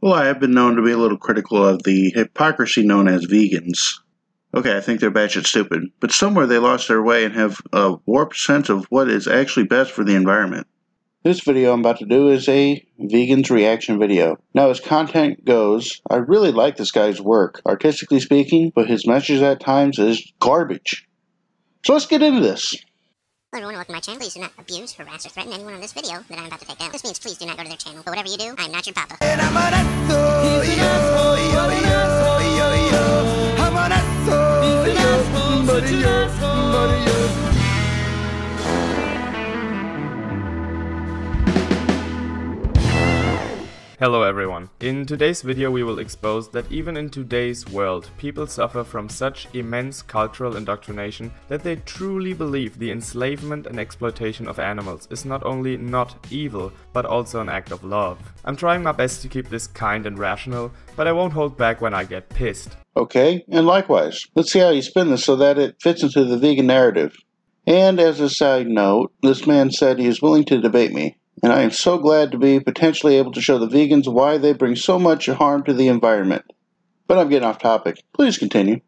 Well, I have been known to be a little critical of the hypocrisy known as vegans. Okay, I think they're batshit stupid, but somewhere they lost their way and have a warped sense of what is actually best for the environment. This video I'm about to do is a vegan's reaction video. Now, as content goes, I really like this guy's work, artistically speaking, but his message at times is garbage. So let's get into this. Hello everyone, welcome to my channel. Please do not abuse, harass, or threaten anyone on this video that I'm about to take down. This means please do not go to their channel. But whatever you do, I'm not your papa. Hello everyone. In today's video we will expose that even in today's world, people suffer from such immense cultural indoctrination that they truly believe the enslavement and exploitation of animals is not only not evil, but also an act of love. I'm trying my best to keep this kind and rational, but I won't hold back when I get pissed. Okay, and likewise, let's see how you spin this so that it fits into the vegan narrative. And as a side note, this man said he is willing to debate me. And I am so glad to be potentially able to show the vegans why they bring so much harm to the environment. But I'm getting off topic. Please continue.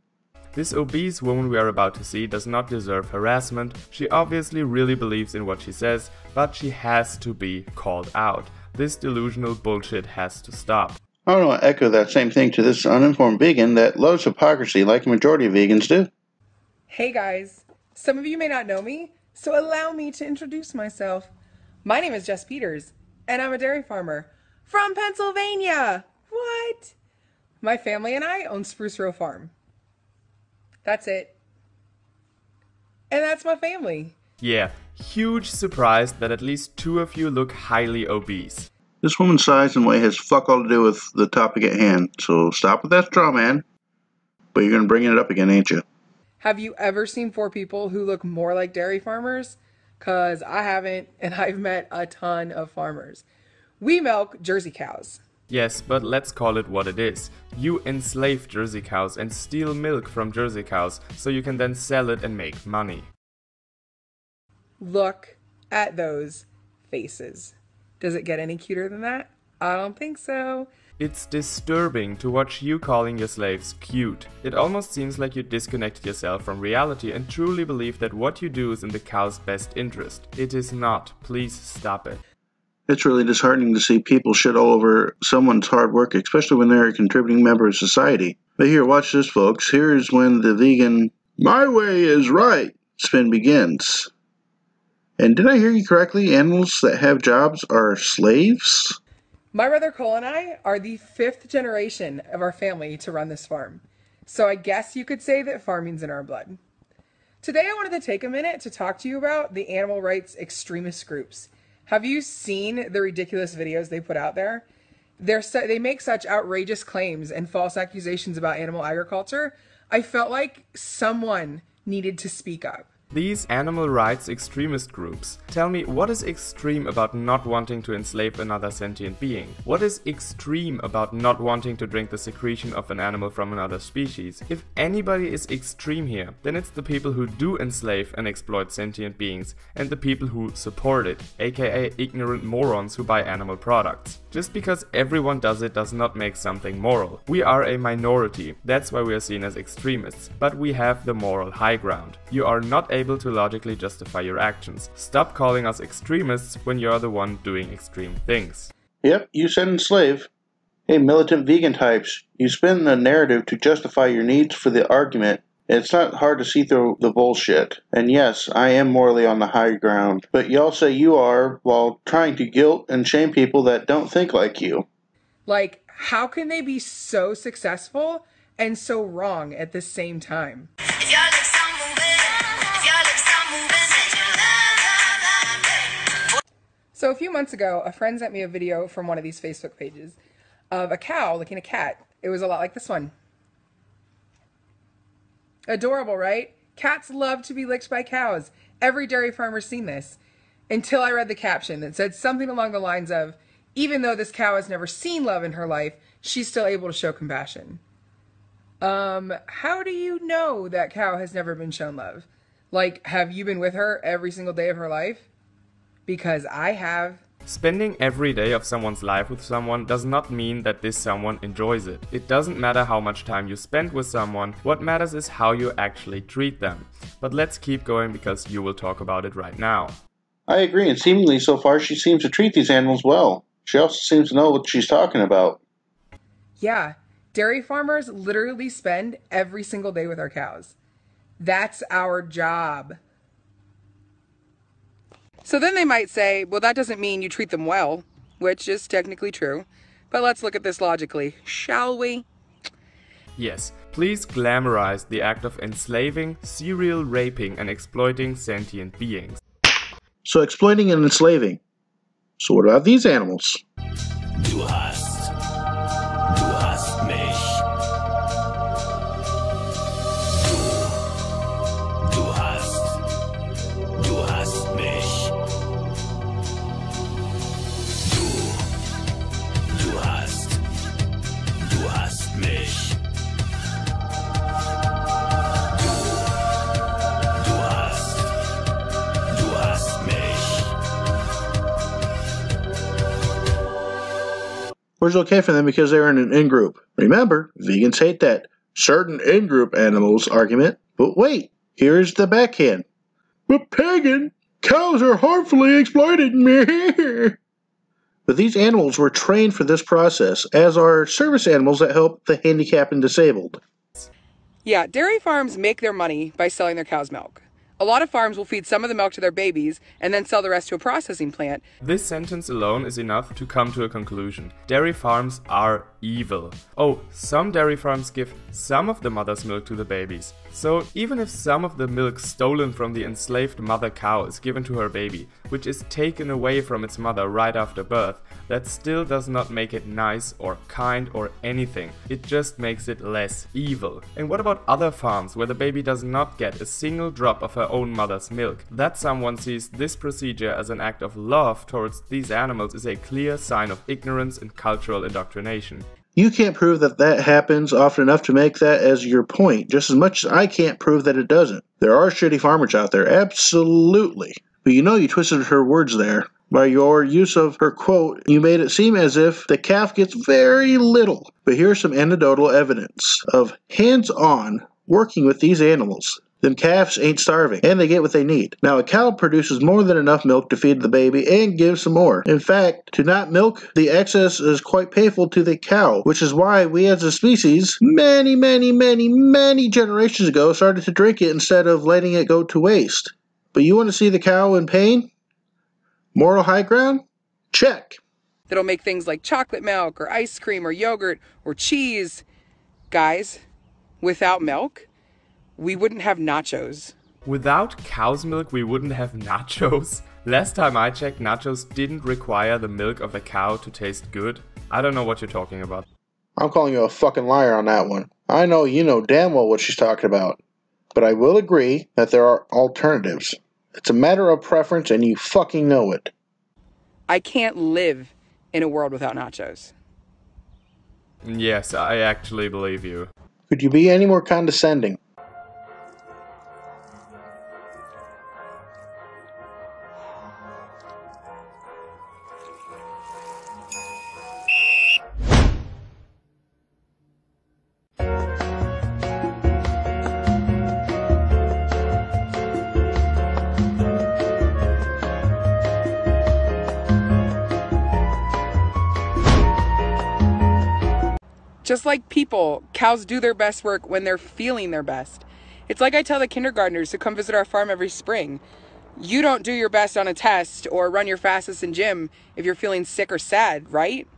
This obese woman we are about to see does not deserve harassment. She obviously really believes in what she says, but she has to be called out. This delusional bullshit has to stop. I want to echo that same thing to this uninformed vegan that loves hypocrisy like a majority of vegans do. Hey guys, some of you may not know me, so allow me to introduce myself. My name is Jess Peters, and I'm a dairy farmer from Pennsylvania. What? My family and I own Spruce Row Farm. That's it. And that's my family. Yeah, huge surprise that at least two of you look highly obese. This woman's size and weight has fuck all to do with the topic at hand, so stop with that straw man. But you're gonna bring it up again, ain't you? Have you ever seen 4 people who look more like dairy farmers? Because I haven't, and I've met a ton of farmers. We milk Jersey cows. Yes, but let's call it what it is. You enslave Jersey cows and steal milk from Jersey cows so you can then sell it and make money. Look at those faces. Does it get any cuter than that? I don't think so. It's disturbing to watch you calling your slaves cute. It almost seems like you disconnected yourself from reality and truly believe that what you do is in the cow's best interest. It is not. Please stop it. It's really disheartening to see people shit all over someone's hard work, especially when they're a contributing member of society. But here, watch this, folks. Here is when the vegan, "my way is right" spin begins. And did I hear you correctly? Animals that have jobs are slaves? My brother Cole and I are the 5th generation of our family to run this farm. So I guess you could say that farming's in our blood. Today I wanted to take a minute to talk to you about the animal rights extremist groups. Have you seen the ridiculous videos they put out there? They make such outrageous claims and false accusations about animal agriculture. I felt like someone needed to speak up. These animal rights extremist groups tell me, what is extreme about not wanting to enslave another sentient being? What is extreme about not wanting to drink the secretion of an animal from another species? If anybody is extreme here, then it's the people who do enslave and exploit sentient beings and the people who support it, aka ignorant morons who buy animal products. Just because everyone does it does not make something moral. We are a minority, that's why we are seen as extremists, but we have the moral high ground. You are not able to logically justify your actions. Stop calling us extremists when you're the one doing extreme things. Yep, you said enslave. Hey, militant vegan types, you spin the narrative to justify your needs for the argument. It's not hard to see through the bullshit. And yes, I am morally on the high ground, but y'all say you are while trying to guilt and shame people that don't think like you. Like, how can they be so successful and so wrong at the same time? So a few months ago, a friend sent me a video from one of these Facebook pages of a cow licking a cat. It was a lot like this one. Adorable, right? Cats love to be licked by cows. Every dairy farmer's seen this. Until I read the caption that said something along the lines of, even though this cow has never seen love in her life, she's still able to show compassion. How do you know that cow has never been shown love? Like, have you been with her every single day of her life? Because I have. Spending every day of someone's life with someone does not mean that this someone enjoys it. It doesn't matter how much time you spend with someone, what matters is how you actually treat them. But let's keep going because you will talk about it right now. I agree, and seemingly so far she seems to treat these animals well. She also seems to know what she's talking about. Yeah, dairy farmers literally spend every single day with our cows. That's our job. So then they might say, well, that doesn't mean you treat them well, which is technically true. But let's look at this logically, shall we? Yes, please glamorize the act of enslaving, serial raping, and exploiting sentient beings. So exploiting and enslaving. So what about these animals? Du hast mich. Du hast mich. Du hast mich. Du hast mich. Which is okay for them because they're in an in-group. Remember, vegans hate that certain in-group animals argument. But wait, here's the backhand. But pagan, cows are harmfully exploited. But these animals were trained for this process, as are service animals that help the handicapped and disabled. Yeah, dairy farms make their money by selling their cow's milk. A lot of farms will feed some of the milk to their babies and then sell the rest to a processing plant. This sentence alone is enough to come to a conclusion. Dairy farms are evil. Oh, some dairy farms give some of the mother's milk to the babies. So even if some of the milk stolen from the enslaved mother cow is given to her baby, which is taken away from its mother right after birth, that still does not make it nice or kind or anything. It just makes it less evil. And what about other farms where the baby does not get a single drop of her own mother's milk? That someone sees this procedure as an act of love towards these animals is a clear sign of ignorance and cultural indoctrination. You can't prove that that happens often enough to make that as your point, just as much as I can't prove that it doesn't. There are shitty farmers out there, absolutely. But you know you twisted her words there. By your use of her quote, you made it seem as if the calf gets very little. But here's some anecdotal evidence of hands-on working with these animals. Them calves ain't starving, and they get what they need. Now, a cow produces more than enough milk to feed the baby and give some more. In fact, to not milk the excess is quite painful to the cow, which is why we as a species, many generations ago, started to drink it instead of letting it go to waste. But you want to see the cow in pain? Moral high ground? Check. That'll make things like chocolate milk or ice cream or yogurt or cheese. Guys, without milk, we wouldn't have nachos. Without cow's milk, we wouldn't have nachos. Last time I checked, nachos didn't require the milk of a cow to taste good. I don't know what you're talking about. I'm calling you a fucking liar on that one. I know you know damn well what she's talking about. But I will agree that there are alternatives. It's a matter of preference and you fucking know it. I can't live in a world without nachos. Yes, I actually believe you. Could you be any more condescending? Just like people, cows do their best work when they're feeling their best. It's like I tell the kindergartners who come visit our farm every spring. You don't do your best on a test or run your fastest in gym if you're feeling sick or sad, right?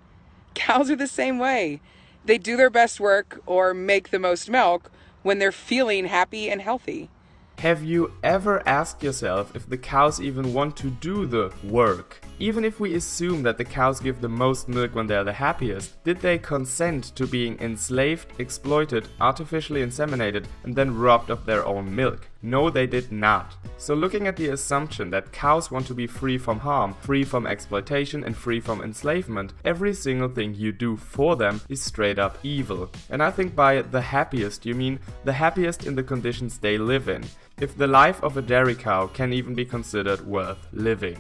Cows are the same way. They do their best work or make the most milk when they're feeling happy and healthy. Have you ever asked yourself if the cows even want to do the work? Even if we assume that the cows give the most milk when they're the happiest, did they consent to being enslaved, exploited, artificially inseminated, and then robbed of their own milk? No, they did not. So looking at the assumption that cows want to be free from harm, free from exploitation, and free from enslavement, every single thing you do for them is straight up evil. And I think by the happiest you mean the happiest in the conditions they live in. If the life of a dairy cow can even be considered worth living.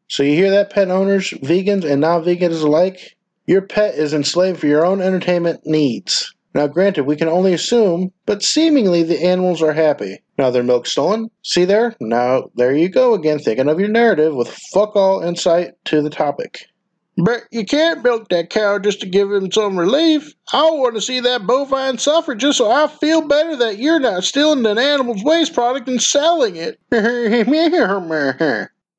So you hear that, pet owners, vegans and non-vegans alike? Your pet is enslaved for your own entertainment needs. Now granted, we can only assume, but seemingly the animals are happy. Now their milk's stolen? See there? Now there you go again, thinking of your narrative with fuck all insight to the topic. But you can't milk that cow just to give him some relief. I want to see that bovine suffer just so I feel better that you're not stealing an animal's waste product and selling it.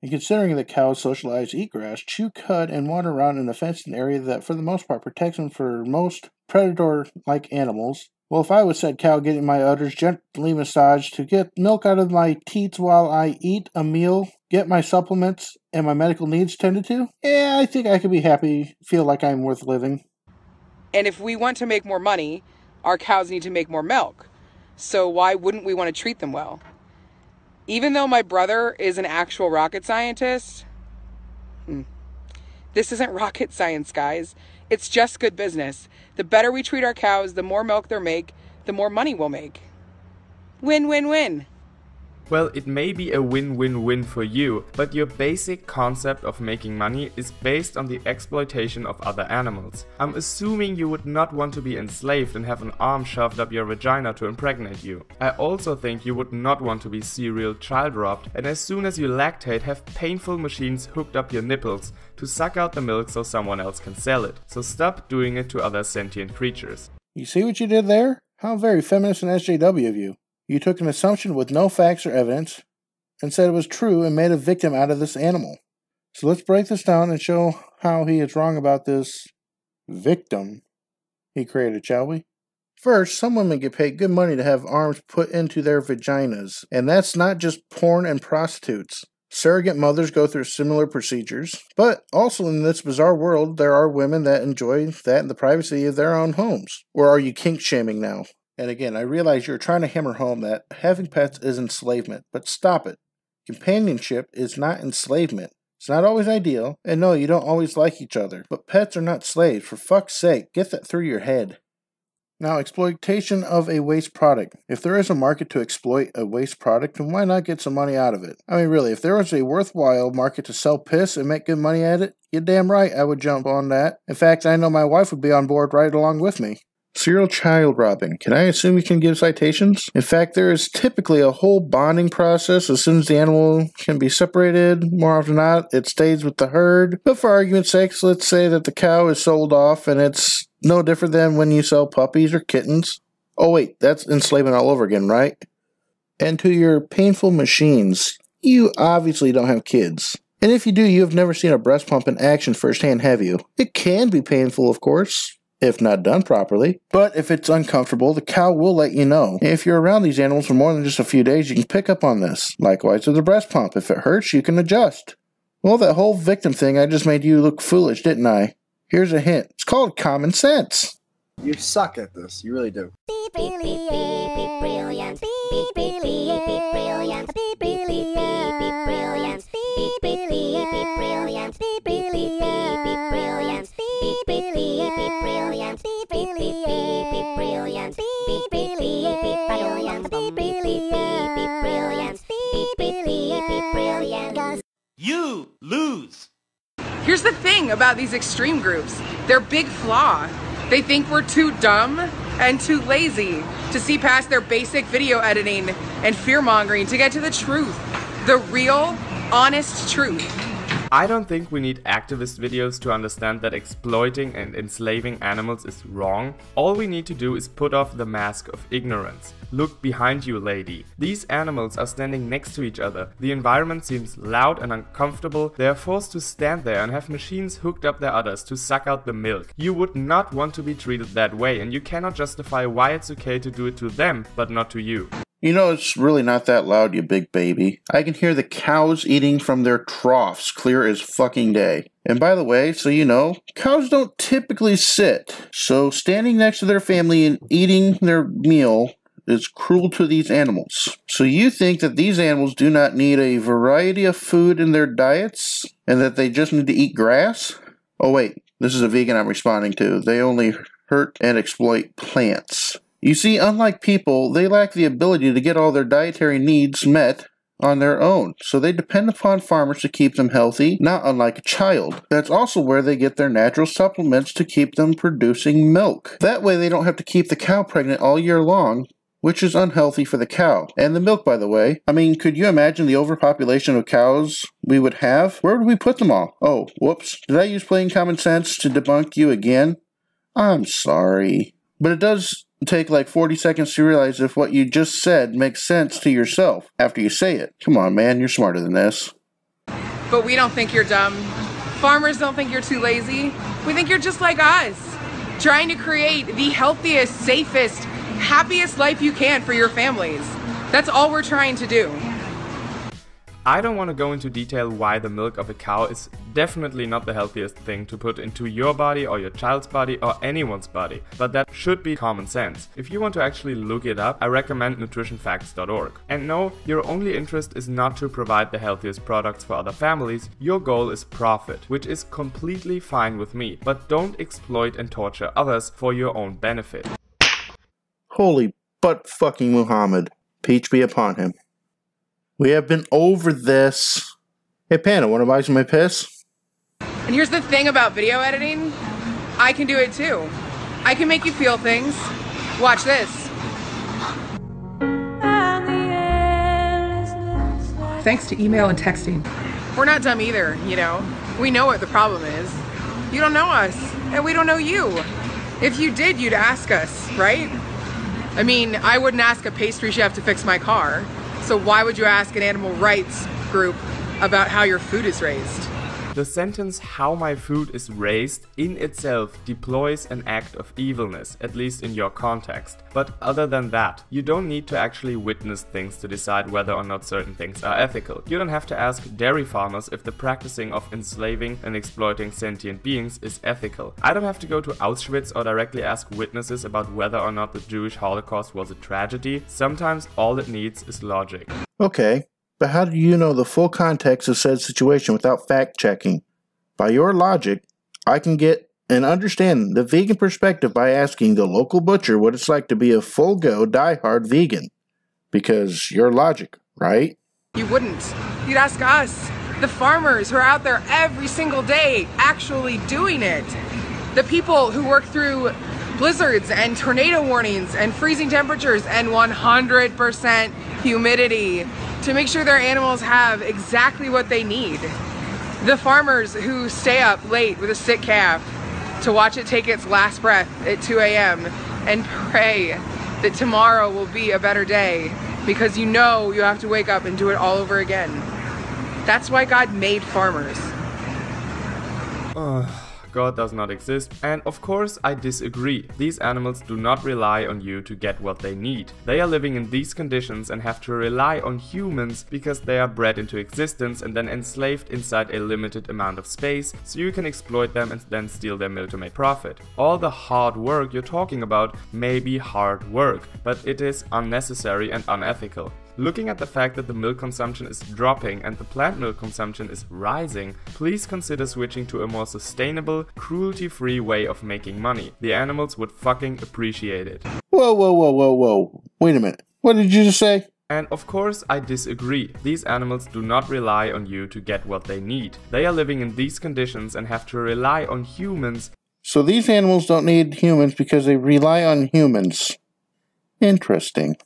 And considering that cows socialize, eat grass, chew cud, and wander around in a fenced area that for the most part protects them from most predator-like animals, well, if I was said cow getting my udders gently massaged to get milk out of my teats while I eat a meal, get my supplements, and my medical needs tended to, I think I could be happy, feel like I'm worth living. And if we want to make more money, our cows need to make more milk. So why wouldn't we want to treat them well? Even though my brother is an actual rocket scientist, this isn't rocket science, guys. It's just good business. The better we treat our cows, the more milk they make, the more money we'll make. Win, win, win. Well, it may be a win-win-win for you, but your basic concept of making money is based on the exploitation of other animals. I'm assuming you would not want to be enslaved and have an arm shoved up your vagina to impregnate you. I also think you would not want to be serial child robbed and as soon as you lactate have painful machines hooked up your nipples to suck out the milk so someone else can sell it. So stop doing it to other sentient creatures. You see what you did there? How very feminist and SJW of you. You took an assumption with no facts or evidence and said it was true and made a victim out of this animal. So let's break this down and show how he is wrong about this victim he created, shall we? First, some women get paid good money to have arms put into their vaginas, and that's not just porn and prostitutes. Surrogate mothers go through similar procedures, but also in this bizarre world, there are women that enjoy that in the privacy of their own homes. Or are you kink shaming now? And again, I realize you're trying to hammer home that having pets is enslavement, but stop it. Companionship is not enslavement. It's not always ideal, and no, you don't always like each other. But pets are not slaves, for fuck's sake, get that through your head. Now, exploitation of a waste product. If there is a market to exploit a waste product, then why not get some money out of it? I mean, really, if there was a worthwhile market to sell piss and make good money at it, you're damn right I would jump on that. In fact, I know my wife would be on board right along with me. Serial child robbing. Can I assume you can give citations? In fact, there is typically a whole bonding process as soon as the animal can be separated. More often than not, it stays with the herd. But for argument's sake, let's say that the cow is sold off and it's no different than when you sell puppies or kittens. Oh wait, that's enslavement all over again, right? And to your painful machines, you obviously don't have kids. And if you do, you have never seen a breast pump in action firsthand, have you? It can be painful, of course, if not done properly. But if it's uncomfortable, the cow will let you know. If you're around these animals for more than just a few days, you can pick up on this. Likewise with the breast pump. If it hurts, you can adjust. Well, that whole victim thing, I just made you look foolish, didn't I? Here's a hint. It's called common sense. You suck at this. You really do. Beep, brilliant. Beep, brilliant. Beep, brilliant. Beep, brilliant. Beep, brilliant. Beep, brilliant. Beep, brilliant. Beep, brilliant. Beep, brilliant. Beep, brilliant. Beep, brilliant. Beep, brilliant. Beep, brilliant. Beep, brilliant. Beep, brilliant. Beep, brilliant. Beep, brilliant. Beep, brilliant. You lose. Here's the thing about these extreme groups. Their big flaw. They think we're too dumb and too lazy to see past their basic video editing and fear-mongering to get to the truth. The real, honest truth. I don't think we need activist videos to understand that exploiting and enslaving animals is wrong. All we need to do is put off the mask of ignorance. Look behind you, lady. These animals are standing next to each other. The environment seems loud and uncomfortable. They are forced to stand there and have machines hooked up their udders to suck out the milk. You would not want to be treated that way, and you cannot justify why it's okay to do it to them, but not to you. You know, it's really not that loud, you big baby. I can hear the cows eating from their troughs clear as fucking day. And by the way, so you know, cows don't typically sit. So standing next to their family and eating their meal is cruel to these animals. So you think that these animals do not need a variety of food in their diets? And that they just need to eat grass? Oh wait, this is a vegan I'm responding to. They only hurt and exploit plants. You see, unlike people, they lack the ability to get all their dietary needs met on their own, so they depend upon farmers to keep them healthy, not unlike a child. That's also where they get their natural supplements to keep them producing milk. That way they don't have to keep the cow pregnant all year long, which is unhealthy for the cow. And the milk, by the way. I mean, could you imagine the overpopulation of cows we would have? Where would we put them all? Oh, whoops. Did I use plain common sense to debunk you again? I'm sorry. But it does take like 40 seconds to realize if what you just said makes sense to yourself after you say it. Come on, man, you're smarter than this. But we don't think you're dumb. Farmers don't think you're too lazy. We think you're just like us, trying to create the healthiest, safest, happiest life you can for your families. That's all we're trying to do. I don't want to go into detail why the milk of a cow is definitely not the healthiest thing to put into your body or your child's body or anyone's body, but that should be common sense. If you want to actually look it up, I recommend nutritionfacts.org. And no, your only interest is not to provide the healthiest products for other families, your goal is profit, which is completely fine with me, but don't exploit and torture others for your own benefit. Holy butt-fucking Muhammad. Peace be upon him. We have been over this. Hey, Panda, want to buy some of my piss? And here's the thing about video editing. I can do it too. I can make you feel things. Watch this. Thanks to email and texting. We're not dumb either, you know. We know what the problem is. You don't know us, and we don't know you. If you did, you'd ask us, right? I mean, I wouldn't ask a pastry chef to fix my car. So why would you ask an animal rights group about how your food is raised? The sentence "how my food is raised" in itself deploys an act of evilness, at least in your context. But other than that, you don't need to actually witness things to decide whether or not certain things are ethical. You don't have to ask dairy farmers if the practicing of enslaving and exploiting sentient beings is ethical. I don't have to go to Auschwitz or directly ask witnesses about whether or not the Jewish Holocaust was a tragedy. Sometimes all it needs is logic. Okay. But how do you know the full context of said situation without fact-checking? By your logic, I can get and understand the vegan perspective by asking the local butcher what it's like to be a full-go, die-hard vegan. Because your logic, right? You wouldn't. You'd ask us, the farmers who are out there every single day actually doing it. The people who work through blizzards and tornado warnings and freezing temperatures and 100% humidity to make sure their animals have exactly what they need. The farmers who stay up late with a sick calf to watch it take its last breath at 2 a.m. and pray that tomorrow will be a better day because you know you have to wake up and do it all over again. That's why God made farmers. God does not exist, and of course I disagree. These animals do not rely on you to get what they need. They are living in these conditions and have to rely on humans because they are bred into existence and then enslaved inside a limited amount of space, so you can exploit them and then steal their milk to make profit. All the hard work you're talking about may be hard work, but it is unnecessary and unethical. Looking at the fact that the milk consumption is dropping and the plant milk consumption is rising, please consider switching to a more sustainable, cruelty-free way of making money. The animals would fucking appreciate it. Whoa. Wait a minute. What did you just say? And of course I disagree. These animals do not rely on you to get what they need. They are living in these conditions and have to rely on humans. So these animals don't need humans because they rely on humans. Interesting.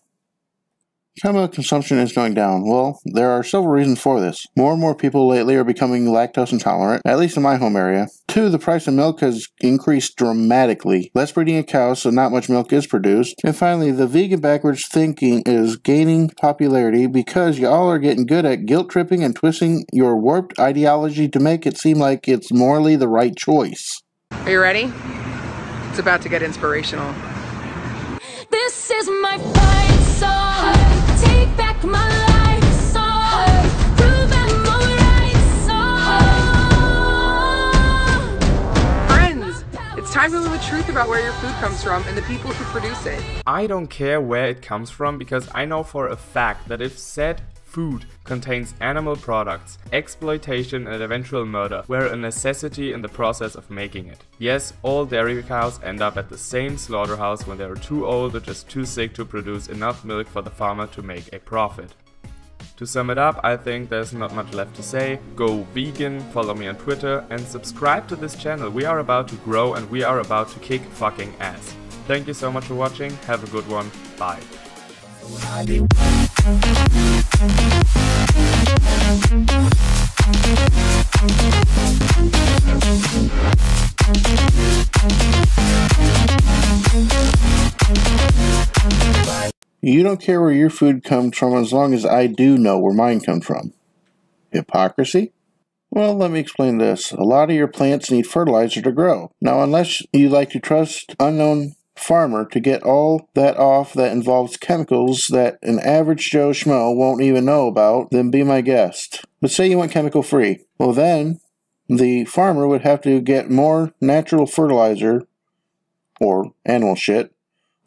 Cow milk consumption is going down. Well, there are several reasons for this. More and more people lately are becoming lactose intolerant, at least in my home area. 2, the price of milk has increased dramatically. Less breeding of cows, so not much milk is produced. And finally, the vegan backwards thinking is gaining popularity because y'all are getting good at guilt tripping and twisting your warped ideology to make it seem like it's morally the right choice. Are you ready? It's about to get inspirational. This is my fight song. Take back my life song. Prove I'm alright song. Friends, it's time to live the truth about where your food comes from and the people who produce it. I don't care where it comes from because I know for a fact that if said food contains animal products, exploitation and eventual murder were a necessity in the process of making it. Yes, all dairy cows end up at the same slaughterhouse when they are too old or just too sick to produce enough milk for the farmer to make a profit. To sum it up, I think there's not much left to say. Go vegan, follow me on Twitter, and subscribe to this channel. We are about to grow and we are about to kick fucking ass. Thank you so much for watching. Have a good one. Bye. You don't care where your food comes from as long as I do know where mine comes from. Hypocrisy? Well, let me explain this. A lot of your plants need fertilizer to grow. Now, unless you like to trust unknown farmer to get all that off that involves chemicals that an average Joe Schmo won't even know about, then be my guest. But say you went chemical free. Well, then the farmer would have to get more natural fertilizer or animal shit.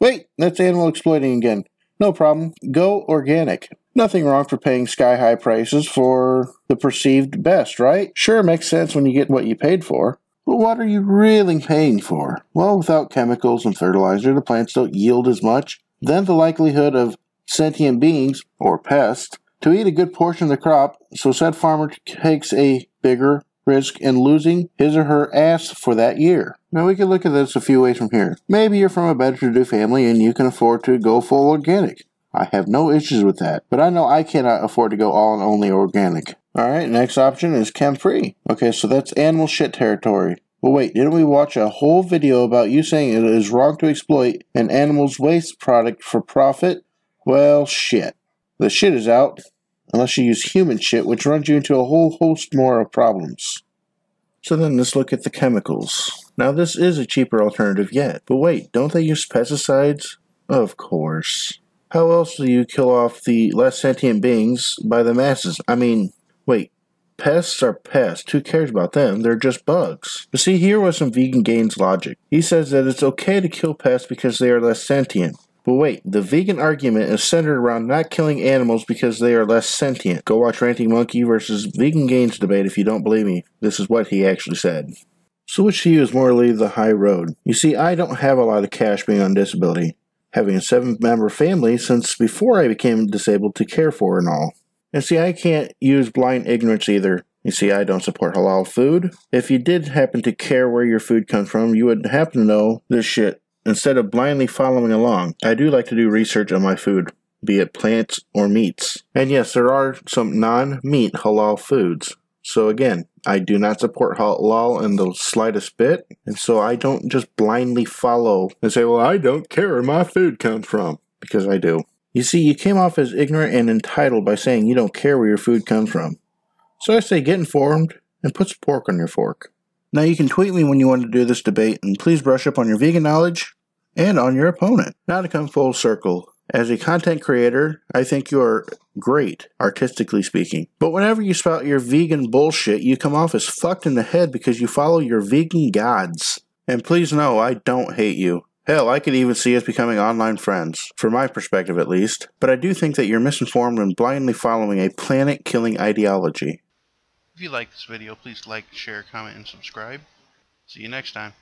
Wait, that's animal exploiting again. No problem. Go organic. Nothing wrong for paying sky-high prices for the perceived best, right? Sure, it makes sense when you get what you paid for. But what are you really paying for? Well, without chemicals and fertilizer, the plants don't yield as much. Then the likelihood of sentient beings, or pests, to eat a good portion of the crop, so said farmer takes a bigger risk in losing his or her ass for that year. Now we can look at this a few ways from here. Maybe you're from a better-to-do family and you can afford to go full organic. I have no issues with that, but I know I cannot afford to go all and only organic. Alright, next option is chem-free. Okay, so that's animal shit territory. But wait, didn't we watch a whole video about you saying it is wrong to exploit an animal's waste product for profit? Well, shit. The shit is out. Unless you use human shit, which runs you into a whole host more of problems. So then let's look at the chemicals. Now this is a cheaper alternative yet. But wait, don't they use pesticides? Of course. How else do you kill off the less sentient beings by the masses? I mean, wait, pests are pests. Who cares about them? They're just bugs. But see, here was some Vegan Gains logic. He says that it's okay to kill pests because they are less sentient. But wait, the vegan argument is centered around not killing animals because they are less sentient. Go watch Ranting Monkey versus Vegan Gains debate if you don't believe me. This is what he actually said. So which to you is morally the high road? You see, I don't have a lot of cash being on disability, having a 7-member family since before I became disabled to care for and all. And see, I can't use blind ignorance either. You see, I don't support halal food. If you did happen to care where your food comes from, you would happen to know this shit. Instead of blindly following along, I do like to do research on my food, be it plants or meats. And yes, there are some non-meat halal foods. So again, I do not support halal in the slightest bit, and so I don't just blindly follow and say, well, I don't care where my food comes from, because I do. You see, you came off as ignorant and entitled by saying you don't care where your food comes from. So I say get informed and put some pork on your fork. Now you can tweet me when you want to do this debate, and please brush up on your vegan knowledge and on your opponent. Now to come full circle. As a content creator, I think you are great, artistically speaking. But whenever you spout your vegan bullshit, you come off as fucked in the head because you follow your vegan gods. And please know, I don't hate you. Hell, I could even see us becoming online friends, from my perspective at least. But I do think that you're misinformed and blindly following a planet-killing ideology. If you like this video, please like, share, comment, and subscribe. See you next time.